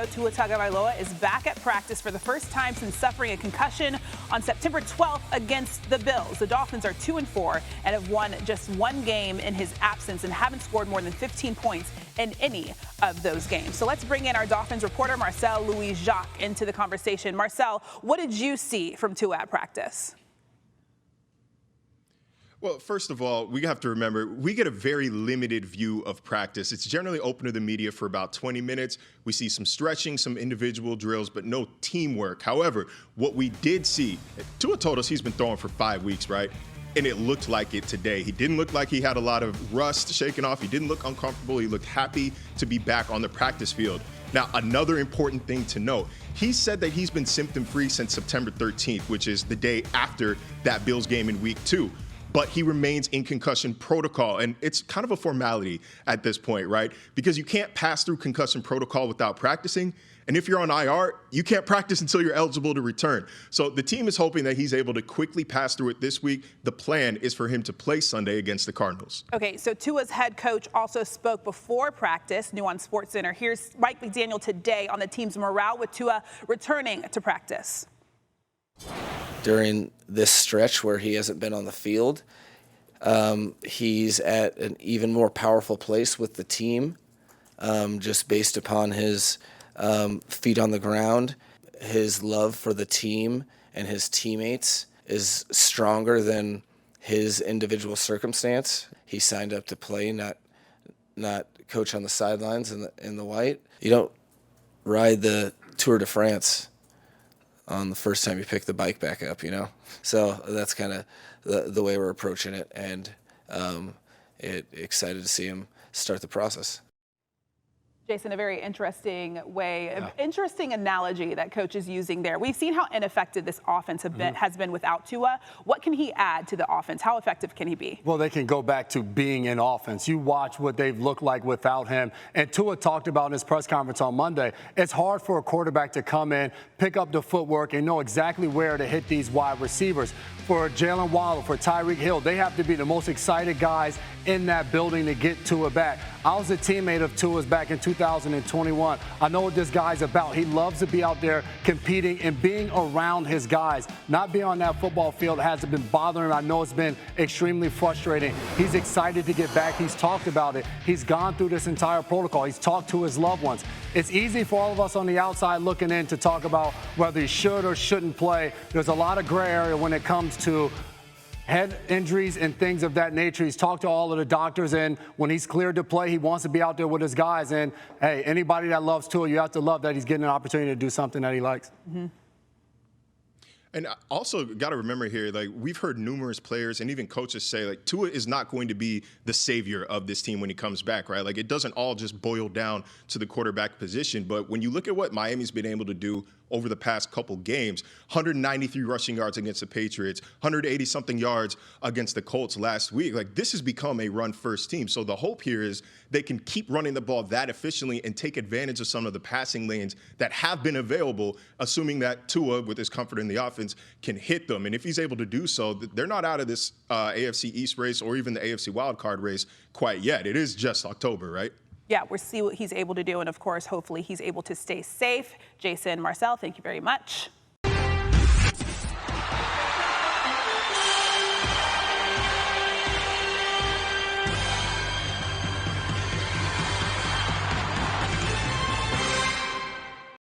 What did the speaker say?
ago, Tua Tagovailoa is back at practice for the first time since suffering a concussion on September 12th against the Bills. The Dolphins are 2-4 and have won just one game in his absence and haven't scored more than 15 points in any of those games. So let's bring in our Dolphins reporter, Marcel Louis-Jacques, into the conversation. Marcel, what did you see from Tua at practice? Well, first of all, we have to remember, we get a very limited view of practice. It's generally open to the media for about 20 minutes. We see some stretching, some individual drills, but no teamwork. However, what we did see, Tua told us he's been throwing for 5 weeks, right? And it looked like it today. He didn't look like he had a lot of rust shaken off. He didn't look uncomfortable. He looked happy to be back on the practice field. Now, another important thing to note, he said that he's been symptom-free since September 13th, which is the day after that Bills game in week 2. But he remains in concussion protocol. And it's kind of a formality at this point, right? Because you can't pass through concussion protocol without practicing. And if you're on IR, you can't practice until you're eligible to return. So the team is hoping that he's able to quickly pass through it this week. The plan is for him to play Sunday against the Cardinals. Okay, so Tua's head coach also spoke before practice, new on SportsCenter. Here's Mike McDaniel today on the team's morale with Tua returning to practice. During this stretch where he hasn't been on the field, he's at an even more powerful place with the team, just based upon his feet on the ground. His love for the team and his teammates is stronger than his individual circumstance. He signed up to play, not coach on the sidelines in the white. You don't ride the Tour de France on the first time you pick the bike back up, you know? So that's kind of the way we're approaching it, and excited to see him start the process. Jason, a very interesting way, interesting analogy that coach is using there. We've seen how ineffective this offense has been without Tua. What can he add to the offense? How effective can he be? Well, they can go back to being in offense. You watch what they've looked like without him. And Tua talked about in his press conference on Monday, it's hard for a quarterback to come in, pick up the footwork, and know exactly where to hit these wide receivers. For Jalen Waddle, for Tyreek Hill, they have to be the most excited guys in that building to get Tua back. I was a teammate of Tua's back in 2021. I know what this guy's about. He loves to be out there competing and being around his guys. Not being on that football field hasn't been bothering him. I know it's been extremely frustrating. He's excited to get back. He's talked about it. He's gone through this entire protocol. He's talked to his loved ones. It's easy for all of us on the outside looking in to talk about whether he should or shouldn't play. There's a lot of gray area when it comes to head injuries and things of that nature. He's talked to all of the doctors, and when he's cleared to play, he wants to be out there with his guys. And, hey, anybody that loves Tua, you have to love that he's getting an opportunity to do something that he likes. Mm-hmm. And also got to remember here, like, we've heard numerous players and even coaches say, like, Tua is not going to be the savior of this team when he comes back, right? Like, it doesn't all just boil down to the quarterback position. But when you look at what Miami's been able to do over the past couple games, 193 rushing yards against the Patriots, 180-something yards against the Colts last week. Like, this has become a run-first team. So the hope here is they can keep running the ball that efficiently and take advantage of some of the passing lanes that have been available, assuming that Tua, with his comfort in the offense, can hit them. And if he's able to do so, they're not out of this AFC East race or even the AFC wildcard race quite yet. It is just October, right? Yeah, we'll see what he's able to do. And, of course, hopefully he's able to stay safe. Jason, Marcel, thank you very much.